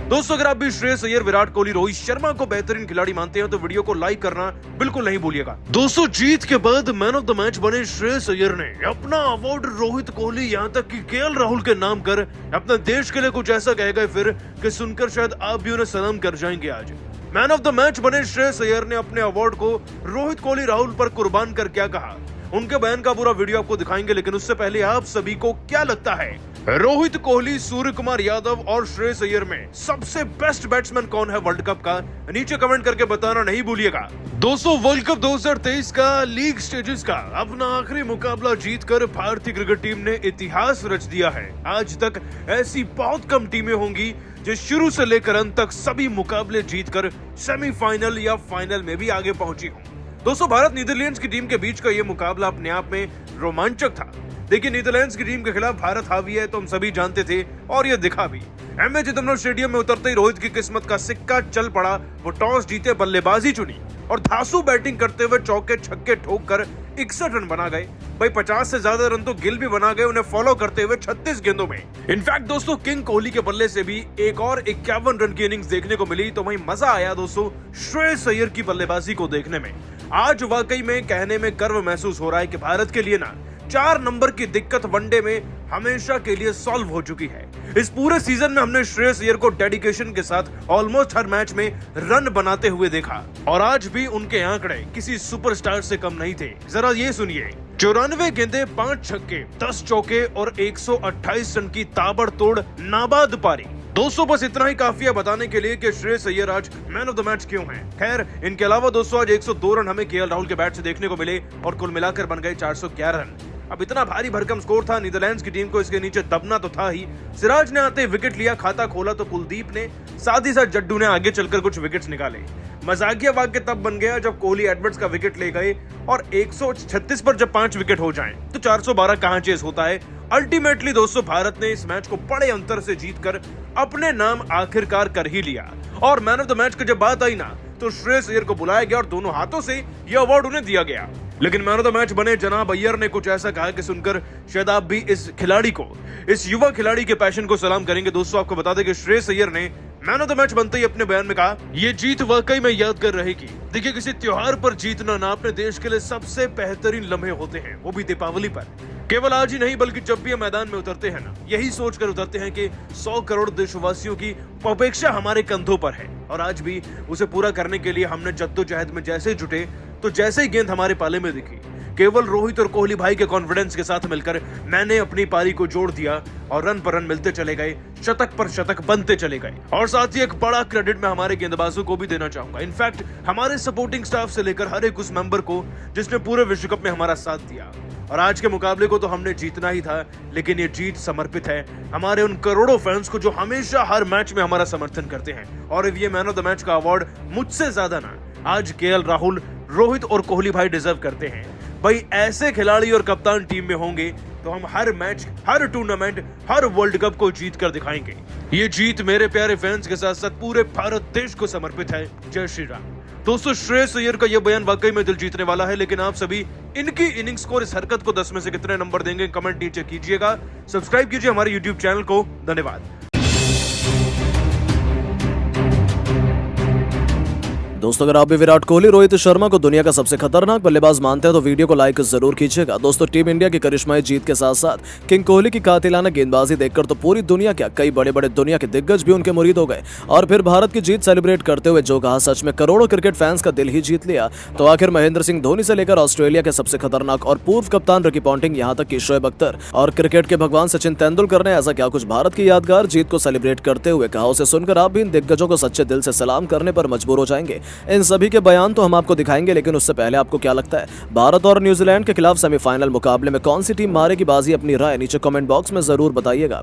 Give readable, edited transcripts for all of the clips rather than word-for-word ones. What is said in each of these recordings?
दोस्तों अगर आप भी श्रेयस अय्यर, विराट कोहली, रोहित शर्मा को बेहतरीन खिलाड़ी मानते हैं तो वीडियो को लाइक करना बिल्कुल नहीं भूलिएगा। दोस्तों जीत के बाद मैन ऑफ द मैच बने श्रेयस अय्यर ने अपना अवार्ड रोहित कोहली यहाँ तक कि केएल राहुल के नाम कर अपने देश के लिए कुछ ऐसा कह गए फिर कि सुनकर शायद आप भी उन्हें सलाम कर जाएंगे। आज मैन ऑफ द मैच बने श्रेयस अय्यर ने अपने अवार्ड को रोहित कोहली राहुल पर कुर्बान कर क्या कहा, उनके बयान का पूरा वीडियो आपको दिखाएंगे। लेकिन उससे पहले आप सभी को क्या लगता है, रोहित कोहली, सूर्य कुमार यादव और श्रेयस अय्यर में सबसे बेस्ट बैट्समैन कौन है वर्ल्ड कप का? नीचे कमेंट करके बताना नहीं भूलिएगा। दोस्तों वर्ल्ड कप 2023 का लीग स्टेजेस का अपना आखिरी मुकाबला जीतकर भारतीय क्रिकेट टीम ने इतिहास रच दिया है। आज तक ऐसी बहुत कम टीमें होंगी जो शुरू से लेकर अंत तक सभी मुकाबले जीतकर सेमीफाइनल या फाइनल में भी आगे पहुंची हों। दोस्तों भारत नीदरलैंड्स की टीम के बीच का यह मुकाबला अपने आप में रोमांचक था। देखिए नीदरलैंड्स की टीम के खिलाफ भारत हावी है तो हम सभी जानते थे और ये दिखा भी। एमए चिदंबरम स्टेडियम में उतरते ही रोहित की किस्मत का सिक्का चल पड़ा। वो टॉस जीते बल्लेबाजी चुनी और धांसू बैटिंग करते हुए चौके छक्के ठोक कर 61 रन बना गए। भाई 50 से ज्यादा रन तो गिल भी बना गए उन्हें फॉलो करते हुए 36 गेंदों में। इनफैक्ट दोस्तों किंग कोहली के बल्ले से भी एक और 51 रन की इनिंग्स देखने को मिली तो वहीं मजा आया दोस्तों श्रेयस अय्यर की बल्लेबाजी को देखने में। आज वाकई में कहने में गर्व महसूस हो रहा है कि भारत के लिए ना 4 नंबर की दिक्कत वनडे में हमेशा के लिए सॉल्व हो चुकी है। इस पूरे सीजन में हमने श्रेयस अय्यर को डेडिकेशन के साथ ऑलमोस्ट हर मैच में रन बनाते हुए देखा और आज भी उनके आंकड़े किसी सुपरस्टार से कम नहीं थे। जरा ये सुनिए, 94 गेंदे, 5 छक्के, 10 चौके और 128 रन की ताबड़तोड़ नाबाद पारी। दोस्तों बस इतना ही काफी है बताने के लिए कि श्रेयस अय्यर आज मैन ऑफ द मैच क्यों हैं। खैर इनके अलावा दोस्तों आज 102 रन हमें केएल राहुल के बैट से देखने को मिले और कुल मिलाकर बन गए 411 रन। अब इतना भारी भरकम स्कोर था, नीदरलैंड्स की टीम को इसके नीचे दबना तो था ही। सिराज ने आते विकेट लिया, खाता खोला तो कुलदीप ने, साथ ही साथ जड्डू ने आगे चलकर कुछ विकेट्स निकाले। मजाकिया वाक्य तब बन गया जब कोहली एडवर्ड्स का विकेट ले गए और 136 पर जब 5 विकेट हो जाएं तो 412 कहां चेस होता है। अल्टीमेटली दोस्तों भारत ने इस मैच को बड़े अंतर से जीतकर अपने नाम आखिरकार कर ही लिया। और मैन ऑफ द मैच की जब बात आई ना तो श्रेयस अय्यर को बुलाया गया और दोनों हाथों से यह अवार्ड उन्हें दिया गया। लेकिन मैन ऑफ द मैच बने जनाब अय्यर ने कुछ ऐसा कहा कि सुनकर शायद आप भी इस खिलाड़ी को, इस युवा खिलाड़ी के पैशन को सलाम करेंगे। दोस्तों आपको बता दें कि श्रेयस अय्यर ने मैन ऑफ द मैच बनते ही अपने बयान में कहा, ये जीत वाकई में यादगार रहेगी। देखिए किसी त्योहार पर जीतना ना अपने देश के लिए सबसे बेहतरीन लम्हे होते हैं, वो भी दीपावली पर। केवल आज ही नहीं बल्कि जब भी हम मैदान में उतरते हैं ना, यही सोचकर उतरते हैं कि 100 करोड़ देशवासियों की अपेक्षा हमारे कंधों पर है और आज भी उसे पूरा करने के लिए हमने जद्दोजहद में जैसे जुटे तो जैसे ही गेंद हमारे पाले में दिखी, केवल रोहित और कोहली भाई के कॉन्फिडेंस के साथ मिलकर मैंने अपनी पारी को जोड़ दिया और रन पर रन मिलते चले गए, शतक पर शतक बनते चले गए। और साथ ही एक बड़ा क्रेडिट मैं हमारे गेंदबाजों को भी देना चाहूंगा। इनफैक्ट हमारे सपोर्टिंग स्टाफ से लेकर हर एक उस मेंबर को जिसने पूरे विश्व कप में हमारा साथ दिया। और आज के मुकाबले को तो हमने जीतना ही था, लेकिन ये जीत समर्पित है हमारे उन करोड़ों फैंस को जो हमेशा हर मैच में हमारा समर्थन करते हैं। और ये मैन ऑफ द मैच का अवार्ड मुझसे ज्यादा ना आज केएल राहुल, रोहित और कोहली भाई डिजर्व करते हैं। भाई ऐसे खिलाड़ी और कप्तान टीम में होंगे तो हम हर मैच, हर टूर्नामेंट, हर वर्ल्ड कप को जीत कर दिखाएंगे। ये जीत मेरे प्यारे फैंस के साथ साथ पूरे भारत देश को समर्पित है। जय श्री राम। दोस्तों श्रेयस अय्यर का यह बयान वाकई में दिल जीतने वाला है। लेकिन आप सभी इनकी इनिंग्स को, इस हरकत को 10 में से कितने नंबर देंगे कमेंट नीचे कीजिएगा। सब्सक्राइब कीजिए हमारे यूट्यूब चैनल को। धन्यवाद। दोस्तों अगर आप भी विराट कोहली, रोहित शर्मा को दुनिया का सबसे खतरनाक बल्लेबाज मानते हैं तो वीडियो को लाइक जरूर कीजिएगा। दोस्तों टीम इंडिया की करिश्माई जीत के साथ साथ किंग कोहली की कातिलाना गेंदबाजी देखकर तो पूरी दुनिया क्या, कई बड़े बड़े दुनिया के दिग्गज भी उनके मुरीद हो गए। और फिर भारत की जीत सेलिब्रेट करते हुए जो कहा, सच में करोड़ों क्रिकेट फैंस का दिल ही जीत लिया। तो आखिर महेंद्र सिंह धोनी से लेकर ऑस्ट्रेलिया के सबसे खतरनाक और पूर्व कप्तान रिकी पॉन्टिंग, यहाँ तक कि शोएब अख्तर और क्रिकेट के भगवान सचिन तेंदुलकर ने ऐसा क्या कुछ भारत की यादगार जीत को सेलिब्रेट करते हुए कहा, उसे सुनकर आप भी इन दिग्गजों को सच्चे दिल से सलाम करने पर मजबूर हो जाएंगे। इन सभी के बयान तो हम आपको दिखाएंगे, लेकिन उससे पहले आपको क्या लगता है भारत और न्यूजीलैंड के खिलाफ सेमीफाइनल मुकाबले में कौन सी टीम मारेगी बाजी? अपनी राय नीचे कमेंट बॉक्स में जरूर बताइएगा।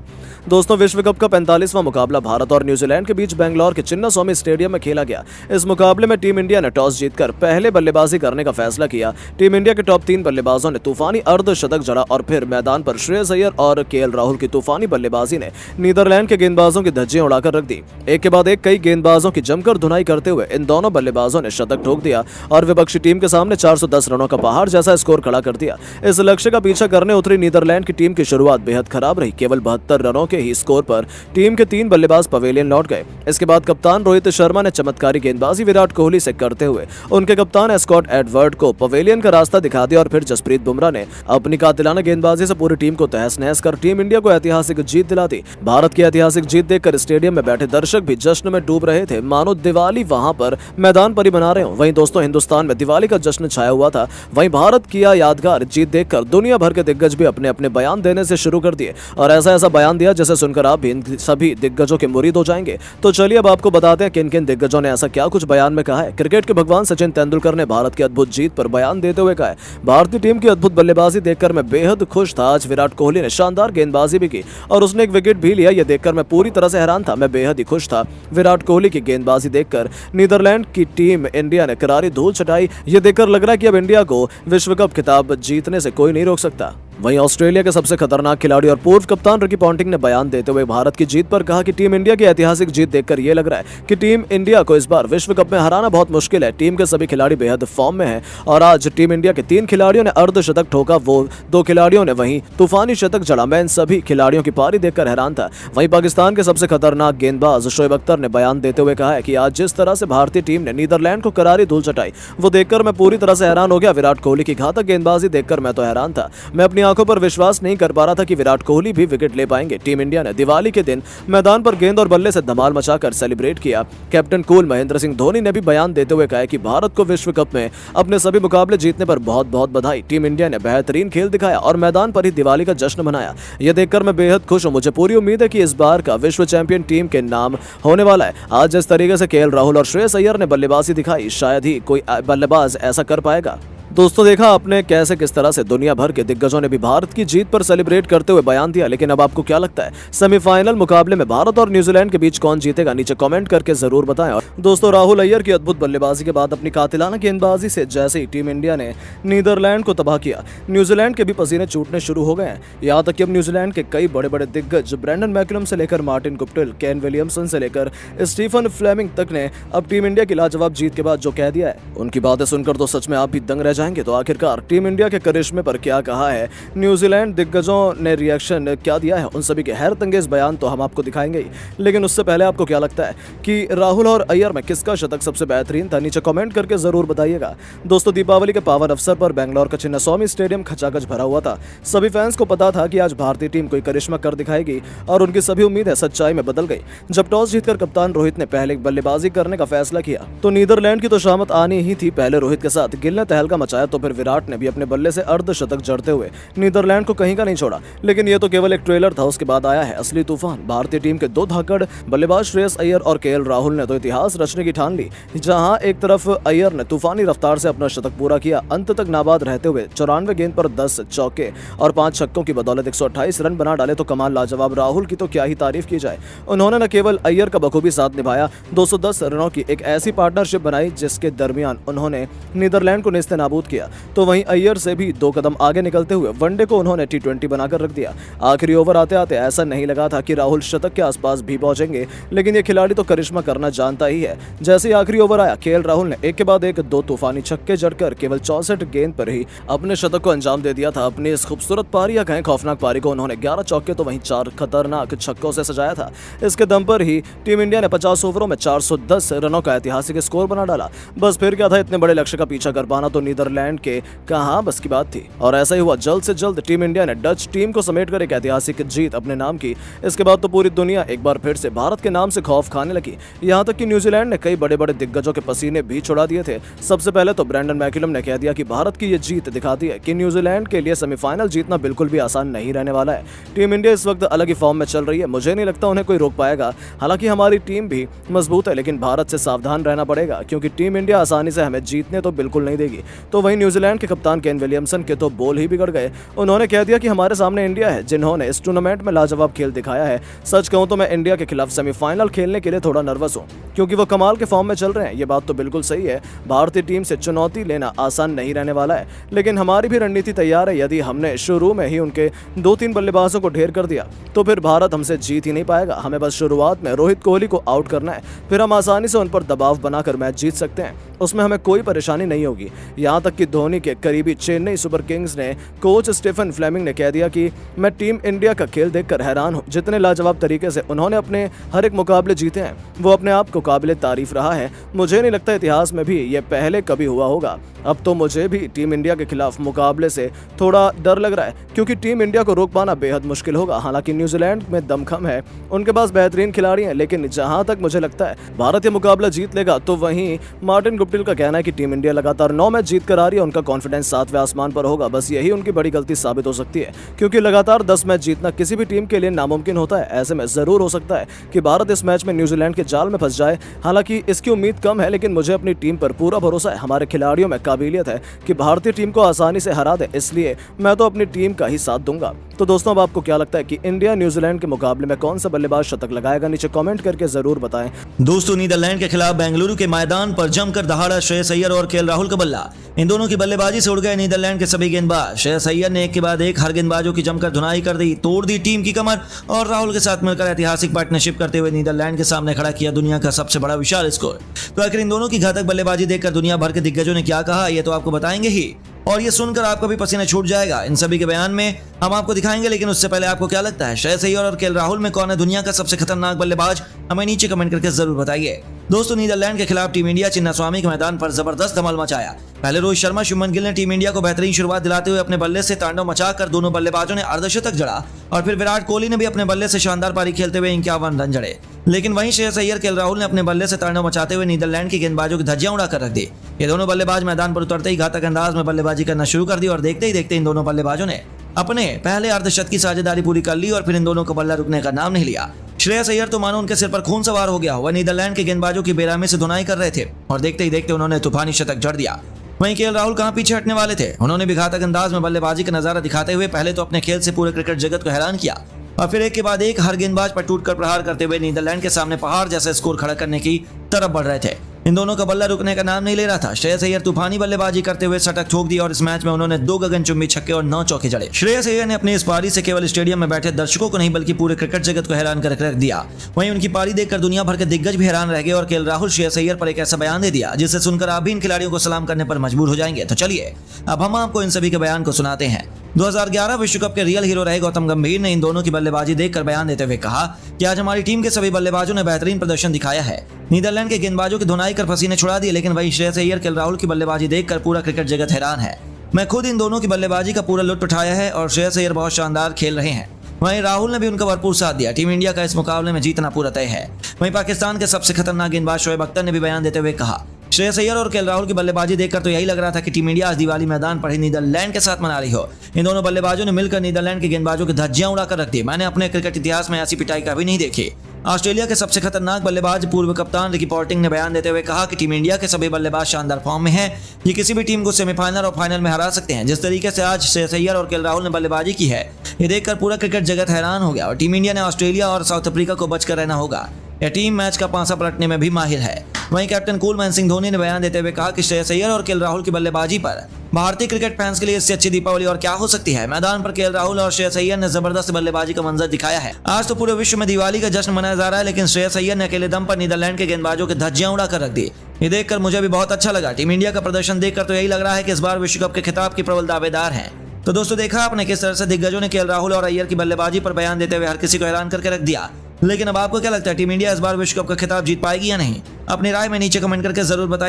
दोस्तों विश्व कप का 45वां मुकाबला भारत और न्यूजीलैंड के बीच बेंगलोर के चिन्नास्वामी स्टेडियम में खेला गया। इस मुकाबले में टीम इंडिया ने टॉस जीतकर पहले बल्लेबाजी करने का फैसला किया। टीम इंडिया के टॉप 3 बल्लेबाजों ने तूफानी अर्धशतक जड़ा और फिर मैदान पर श्रेयस अय्यर और केएल राहुल की तूफानी बल्लेबाजी ने नीदरलैंड के गेंदबाजों की धज्जियां उड़ाकर रख दी। एक के बाद एक कई गेंदबाजों की जमकर धुनाई करते हुए इन दोनों बल्लेबाजों ने शतक ठोक दिया और विपक्षी टीम के सामने 410 रनों का पहाड़ जैसा स्कोर खड़ा कर दिया। इस लक्ष्य का पीछा करने उतरी नीदरलैंड की टीम की शुरुआत बेहद खराब रही। केवल 72 रनों के ही स्कोर पर टीम के 3 बल्लेबाज पवेलियन लौट गए। इसके बाद कप्तान रोहित शर्मा ने चमत्कारी गेंदबाजी विराट कोहली से करते हुए उनके कप्तान स्कॉट एडवर्ड को पवेलियन का रास्ता दिखा दिया और फिर जसप्रीत बुमराह ने अपनी कातिलाना गेंदबाजी से पूरी टीम को तहस नहस कर टीम इंडिया को ऐतिहासिक जीत दिला दी। भारत की ऐतिहासिक जीत देखकर स्टेडियम में बैठे दर्शक भी जश्न में डूब रहे थे, मानो दिवाली वहां पर मैदान पर ही मना रहे हो। वहीं दोस्तों हिंदुस्तान में दिवाली का जश्न छाया हुआ था। वहीं भारत की यादगार जीत देखकर दुनिया भर के दिग्गज भी अपने अपने बयान देने से शुरू कर दिए और ऐसा बयान दिया जिसे सुनकर आप भी इन सभी दिग्गजों के मुरीद हो जाएंगे। तो चलिए अब आपको बताते हैं किन किन दिग्गजों ने ऐसा क्या कुछ बयान में कहा है। क्रिकेट के भगवान सचिन तेंदुलकर ने भारत की अद्भुत जीत पर बयान देते हुए कहा है, भारतीय टीम की अद्भुत बल्लेबाजी देखकर मैं बेहद खुश था। आज विराट कोहली ने शानदार गेंदबाजी भी की और उसने एक विकेट भी लिया। यह देखकर मैं पूरी तरह से हैरान था। मैं बेहद ही खुश था। विराट कोहली की गेंदबाजी देखकर नीदरलैंड की टीम इंडिया ने करारी धूल चटाई। यह देखकर लग रहा है कि अब इंडिया को विश्व कप खिताब जीतने से कोई नहीं रोक सकता। वहीं ऑस्ट्रेलिया के सबसे खतरनाक खिलाड़ी और पूर्व कप्तान रिकी पॉन्टिंग ने बयान देते हुए भारत की जीत पर कहा कि टीम इंडिया की ऐतिहासिक जीत देखकर यह लग रहा है कि टीम इंडिया को इस बार विश्व कप में हराना बहुत मुश्किल है। टीम के सभी खिलाड़ी बेहद फॉर्म में हैं और आज टीम इंडिया के 3 खिलाड़ियों ने अर्धशतक ठोका, वो 2 खिलाड़ियों ने वहीं तूफानी शतक जड़ा। मैं इन सभी खिलाड़ियों की पारी देखकर हैरान था। वहीं पाकिस्तान के सबसे खतरनाक गेंदबाज शोएब अख्तर ने बयान देते हुए कहा है कि आज जिस तरह से भारतीय टीम ने नीदरलैंड को करारी धूल चटाई, वो देखकर मैं पूरी तरह से हैरान हो गया। विराट कोहली की घातक गेंदबाजी देखकर मैं तो हैरान था। मैं अपनी आंखों पर विश्वास नहीं कर पा रहा था कि विराट कोहली भी विकेट ले पाएंगे। टीम इंडिया ने दिवाली के दिन मैदान पर गेंद और बल्ले से धमाल मचाकर सेलिब्रेट किया। कैप्टन कूल महेंद्र सिंह धोनी ने भी बयान देते हुए कहा कि भारत को विश्व कप में अपने सभी मुकाबले जीतने पर बहुत बहुत बधाई। टीम इंडिया ने बेहतरीन खेल दिखाया और मैदान पर ही दिवाली का जश्न मनाया। यह देखकर मैं बेहद खुश हूं। मुझे पूरी उम्मीद है कि इस बार का विश्व चैंपियन टीम के नाम होने वाला है। आज जिस तरीके से केएल राहुल और श्रेयस अय्यर ने बल्लेबाजी दिखाई, शायद ही कोई बल्लेबाज ऐसा कर पाएगा। दोस्तों देखा आपने कैसे किस तरह से दुनिया भर के दिग्गजों ने भी भारत की जीत पर सेलिब्रेट करते हुए बयान दिया। लेकिन अब आपको क्या लगता है, सेमीफाइनल मुकाबले में भारत और न्यूजीलैंड के बीच कौन जीतेगा? नीचे कमेंट करके जरूर बताएं। और दोस्तों राहुल अय्यर की अद्भुत बल्लेबाजी के बाद अपनी कातिलाना गेंदबाजी से जैसे ही टीम इंडिया ने नीदरलैंड को तबाह किया, न्यूजीलैंड के भी पसीने छूटने शुरू हो गए हैं। यहाँ तक कि अब न्यूजीलैंड के कई बड़े बड़े दिग्गज ब्रेंडन मैकलम से लेकर मार्टिन गुप्टिल, केन विलियमसन से लेकर स्टीफन फ्लेमिंग तक ने अब टीम इंडिया की लाजवाब जीत के बाद जो कह दिया है, उनकी बातें सुनकर तो सच में आप भी दंग रह जाएंगे। तो आखिरकार टीम इंडिया के करिश्मे पर क्या कहा है, न्यूजीलैंड दिग्गजों ने रिएक्शन क्या दिया है, उन सभी के हैरत अंगेज बयान तो हम आपको दिखाएंगे ही। लेकिन उससे पहले आपको क्या लगता है कि राहुल और अय्यर में किसका शतक सबसे बेहतरीन था? नीचे कमेंट करके जरूर बताइएगा। दोस्तों दीपावली के पावन अवसर पर बेंगलोर का चिन्नास्वामी स्टेडियम खचाखच भरा हुआ था। सभी फैंस को पता था कि आज भारतीय टीम कोई करिश्मा कर दिखाएगी और उनकी सभी उम्मीदें सच्चाई में बदल गई। जब टॉस जीतकर कप्तान रोहित ने पहले बल्लेबाजी करने का फैसला किया तो नीदरलैंड की तो शामत आनी ही थी। पहले रोहित के साथ गिल ने तहलका मचाया तो फिर विराट ने भी अपने बल्ले से अर्धशतक जड़ते हुए नीदरलैंड को कहीं का नहीं छोड़ा। लेकिन यह तो केवल एक ट्रेलर था, उसके बाद आया है असली तूफान। भारतीय टीम के 2 धाकड़ बल्लेबाज श्रेयस अय्यर और केएल राहुल ने तो इतिहास रचने की ठान ली। जहां एक तरफ अय्यर ने तूफानी रफ्तार से अपना शतक पूरा किया, अंत तक नाबाद रहते हुए 94 गेंद पर 10 चौके और 5 छक्कों की बदौलत 128 रन बना डाले। तो कमाल लाजवाब राहुल की तो क्या ही तारीफ की जाए। उन्होंने न केवल अय्यर का बखूबी साथ निभाया, 210 रनों की एक ऐसी पार्टनरशिप बनाई जिसके दरमियान उन्होंने नीदरलैंड को नेस्ते नाबूद किया। तो वहीं अय्यर से भी 2 कदम आगे निकलते हुए वनडे को उन्होंने T20 बनाकर रख दिया। आखिरी ओवर आते आते ऐसा नहीं लगा था कि राहुल शतक के आसपास भी पहुंचेंगे, लेकिन ये खिलाड़ी तो करिश्मा करना जानता ही है। जैसे ही आखिरी ओवर आया, केएल राहुल ने एक के बाद एक 2 तूफानी छक्के जड़कर केवल 64 गेंद पर ही अपने शतक को अंजाम दे दिया था। अपनी इस खूबसूरत पारी या कहें खौफनाक पारी को उन्होंने 11 चौके तो वहीं 4 खतरनाक छक्कों से सजाया था। इसके दम पर ही टीम इंडिया ने 50 ओवरों में 410 रनों का ऐतिहासिक स्कोर बना डाला। बस फिर क्या था, इतने बड़े लक्ष्य का पीछा कर पाना तो नीदरलैंड के कहां बस की बात थी। और ऐसा ही हुआ, जल्द से जल्द टीम इंडिया ने डच टीम को समेटकर एक ऐतिहासिक जीत अपने नाम की। इसके बाद तो पूरी दुनिया एक बार फिर से भारत के नाम से खौफ खाने लगी। यहां तक कि न्यूजीलैंड ने कई बड़े बड़े दिग्गजों के पसीने भी छुड़ा दिए थे। सबसे पहले तो ब्रेंडन मैकलम ने कह दिया कि भारत की ये जीत दिखाती है कि न्यूजीलैंड के लिए सेमीफाइनल जीतना बिल्कुल भी आसान नहीं रहने वाला है। टीम इंडिया इस वक्त अलग ही फॉर्म में चल रही है, मुझे नहीं लगता उन्हें कोई रोक पाएगा। हालांकि हमारी टीम भी मजबूत है, लेकिन भारत से सावधान रहना पड़ेगा क्योंकि टीम इंडिया आसानी से हमें जीतने तो बिल्कुल नहीं देगी। तो वहीं न्यूजीलैंड के कप्तान केन विलियमसन के तो बोल ही बिगड़ गए। उन्होंने कह दिया कि हमारे सामने इंडिया है जिन्होंने इस टूर्नामेंट में लाजवाब खेल दिखाया है। सच कहूं तो मैं इंडिया के खिलाफ सेमीफाइनल खेलने के लिए थोड़ा नर्वस हूं, क्योंकि वो कमाल के फॉर्म में चल रहे हैं। ये बात तो बिल्कुल सही है, भारतीय टीम से चुनौती लेना आसान नहीं रहने वाला है, लेकिन हमारी भी रणनीति तैयार है। यदि हमने शुरू में ही उनके 2-3 बल्लेबाजों को ढेर कर दिया तो फिर भारत हमसे जीत ही नहीं पाएगा। हमें बस शुरुआत में रोहित कोहली को आउट करना है, फिर हम आसानी से उन पर दबाव बनाकर मैच जीत सकते हैं। उसमें हमें कोई परेशानी नहीं होगी। यहाँ तक कि धोनी के करीबी चेन्नई सुपर किंग्स ने कोच स्टीफन फ्लेमिंग ने कह दिया कि मैं टीम इंडिया का खेल देखकर हैरान हूँ। जितने लाजवाब तरीके से उन्होंने अपने हर एक मुकाबले जीते हैं वो अपने आप को काबिल तारीफ रहा है। मुझे नहीं लगता इतिहास में भी ये पहले कभी हुआ होगा। अब तो मुझे भी टीम इंडिया के खिलाफ मुकाबले से थोड़ा डर लग रहा है, क्योंकि टीम इंडिया को रोक पाना बेहद मुश्किल होगा। हालांकि न्यूजीलैंड में दमखम है, उनके पास बेहतरीन खिलाड़ी हैं, लेकिन जहां तक मुझे लगता है भारत ये मुकाबला जीत लेगा। तो वहीं मार्टिन गुप्टिल का कहना है कि टीम इंडिया लगातार 9 मैच जीत कर आ रही है, उनका कॉन्फिडेंस 7वें आसमान पर होगा। बस यही उनकी बड़ी गलती साबित हो सकती है, क्योंकि लगातार 10 मैच जीतना किसी भी टीम के लिए नामुमकिन होता है। ऐसे में जरूर हो सकता है कि भारत इस मैच में न्यूजीलैंड के जाल में फंस जाए। हालांकि इसकी उम्मीद कम है, लेकिन मुझे अपनी टीम पर पूरा भरोसा है। हमारे खिलाड़ियों में काबिलियत है कि भारतीय टीम को आसानी से हरा दे, इसलिए मैं तो अपनी टीम का ही साथ दूंगा। तो दोस्तों, अब आपको क्या लगता है कि इंडिया न्यूजीलैंड के मुकाबले में कौन सा बल्लेबाज शतक लगाएगा? नीचे कमेंट करके जरूर बताएं। दोस्तों, नीदरलैंड के खिलाफ बेंगलुरु के मैदान पर जमकर दहाड़ा श्रेयस अय्यर और केएल राहुल का बल्ला। इन दोनों की बल्लेबाजी से उड़ गए नीदरलैंड के सभी गेंदबाज। श्रेयस अय्यर ने एक के बाद एक हर गेंदबाजों की जमकर धुनाई कर दी, तोड़ दी टीम की कमर और राहुल के साथ मिलकर ऐतिहासिक पार्टनरशिप करते हुए नीदरलैंड के सामने खड़ा किया दुनिया का सबसे बड़ा विशाल स्कोर। तो आखिर इन दोनों की घातक बल्लेबाजी देखकर दुनिया भर के दिग्गजों ने क्या कहा, ये तो आपको बताएंगे ही, और ये सुनकर आपका भी पसीना छूट जाएगा। इन सभी के बयान में हम आपको दिखाएंगे, लेकिन उससे पहले आपको क्या लगता है, श्रेयस अय्यर और केएल राहुल में कौन है दुनिया का सबसे खतरनाक बल्लेबाज? हमें नीचे कमेंट करके जरूर बताइए। दोस्तों, नीदरलैंड के खिलाफ टीम इंडिया चिन्नास्वामी के मैदान पर जबरदस्त धमाल मचाया। पहले रोहित शर्मा, शुभमन गिल ने टीम इंडिया को बेहतरीन शुरुआत दिलाते हुए अपने बल्ले से तांडव मचाकर दोनों बल्लेबाजों ने अर्धशतक जड़ा, और फिर विराट कोहली ने भी अपने बल्ले से शानदार पारी खेलते हुए 51 रन जड़े। लेकिन वहीं श्रेयस अय्यर, केएल राहुल ने अपने बल्ले से तांडव मचाते हुए नीदरलैंड की गेंदबाजों की धज्जियां उड़ाकर रख दी। ये दोनों बल्लेबाज मैदान पर उतरते ही घातक अंदाज में बल्लेबाजी करना शुरू कर दी, और देखते ही देखते इन दोनों बल्लेबाजों ने अपने पहले अर्धशतक की साझेदारी पूरी कर ली, और फिर इन दोनों का बल्ला रुकने का नाम नहीं लिया। श्रेयस अय्यर तो मानो उनके सिर पर खून सवार हो गया। वह नीदरलैंड के गेंदबाजों की बेरहमी से धुनाई कर रहे थे, और देखते ही देखते उन्होंने तूफानी शतक जड़ दिया। वहीं केएल राहुल कहां पीछे हटने वाले थे, उन्होंने भी घातक अंदाज में बल्लेबाजी का नजारा दिखाते हुए पहले तो अपने खेल से पूरे क्रिकेट जगत को हैरान किया, और फिर एक के बाद एक हर गेंदबाज पर टूटकर प्रहार करते हुए नीदरलैंड के सामने पहाड़ जैसा स्कोर खड़ा करने की तरफ बढ़ रहे थे। इन दोनों का बल्ला रुकने का नाम नहीं ले रहा था। श्रेयस अय्यर तूफानी बल्लेबाजी करते हुए शतक ठोक दी, और इस मैच में उन्होंने 2 गगनचुंबी छक्के और 9 चौके जड़े। श्रेयस अय्यर ने अपनी इस पारी से केवल स्टेडियम में बैठे दर्शकों को नहीं बल्कि पूरे क्रिकेट जगत को हैरान कर रख दिया। वहीं उनकी पारी देखकर दुनिया भर के दिग्गज भी हैरान रह गए, और केएल राहुल श्रेयस अय्यर पर एक ऐसा बयान दे दिया जिसे सुनकर आप भी इन खिलाड़ियों को सलाम करने पर मजबूर हो जाएंगे। तो चलिए अब हम आपको इन सभी के बयान को सुनाते हैं। 2011 विश्व कप के रियल हीरो रहे गौतम गंभीर ने इन दोनों की बल्लेबाजी देखकर बयान देते हुए कहा कि आज हमारी टीम के सभी बल्लेबाजों ने बेहतरीन प्रदर्शन दिखाया है। नीदरलैंड के गेंदबाजों की धुनाई कर पसीने छुड़ा दिए, लेकिन वहीं श्रेयस अय्यर, केएल राहुल की बल्लेबाजी देखकर पूरा क्रिकेट जगत हैरान है। मैं खुद इन दोनों की बल्लेबाजी का पूरा लुत्फ उठाया है, और श्रेयस अय्यर बहुत शानदार खेल रहे हैं। वहीं राहुल ने भी उनका भरपूर साथ दिया। टीम इंडिया का इस मुकाबले में जीतना पूरा तय है। वहीं पाकिस्तान के सबसे खतरनाक गेंदबाज शोएब अख्तर ने भी बयान देते हुए कहा, श्रेयस अय्यर और केएल राहुल की बल्लेबाजी देखकर तो यही लग रहा था कि टीम इंडिया आज दिवाली मैदान पर ही नीदरलैंड के साथ मना रही हो। इन दोनों बल्लेबाजों ने मिलकर नीदरलैंड के गेंदबाजों की धज्जियां उड़ाकर रख दी। मैंने अपने क्रिकेट इतिहास में ऐसी पिटाई कभी नहीं देखी। ऑस्ट्रेलिया के सबसे खतरनाक बल्लेबाज पूर्व कप्तान रिकी पॉन्टिंग ने बयान देते हुए कहा कि टीम इंडिया के सभी बल्लेबाज शानदार फॉर्म में हैं। ये किसी भी टीम को सेमीफाइनल और फाइनल में हरा सकते हैं। जिस तरीके से आज श्रेयस अय्यर और केएल राहुल ने बल्लेबाजी की है, ये देखकर पूरा क्रिकेट जगत हैरान हो गया, और टीम इंडिया ने ऑस्ट्रेलिया और साउथ अफ्रीका को बचकर रहना होगा। यह टीम मैच का पांसा पलटने में भी माहिर है। वहीं कैप्टन कूल महेंद्र सिंह धोनी ने बयान देते हुए कहा कि श्रेयस अय्यर और केएल राहुल की बल्लेबाजी पर भारतीय क्रिकेट फैंस के लिए इससे अच्छी दीपावली और क्या हो सकती है। मैदान पर केएल राहुल और श्रेयस अय्यर ने जबरदस्त बल्लेबाजी का मंजर दिखाया है। आज तो पूरे विश्व में दिवाली का जश्न मनाया जा रहा है, लेकिन श्रेयस अय्यर ने अकेले दम पर नीदरलैंड के गेंदबाजों की धज्जियां उड़ाकर रख दी। ये देखकर मुझे भी बहुत अच्छा लगा। टीम इंडिया का प्रदर्शन देखकर तो यही लग रहा है कि इस बार विश्व कप के खिताब के प्रबल दावेदार हैं। तो दोस्तों, देखा आपने किस तरह से दिग्गजों ने केएल राहुल और अय्यर की बल्लेबाजी पर बयान देते हुए हर किसी को हैरान करके रख दिया। लेकिन अब आपको क्या लगता है, टीम इंडिया इस बार विश्व कप का खिताब जीत पाएगी या नहीं? अपनी राय में नीचे कमेंट करके जरूर बताइए।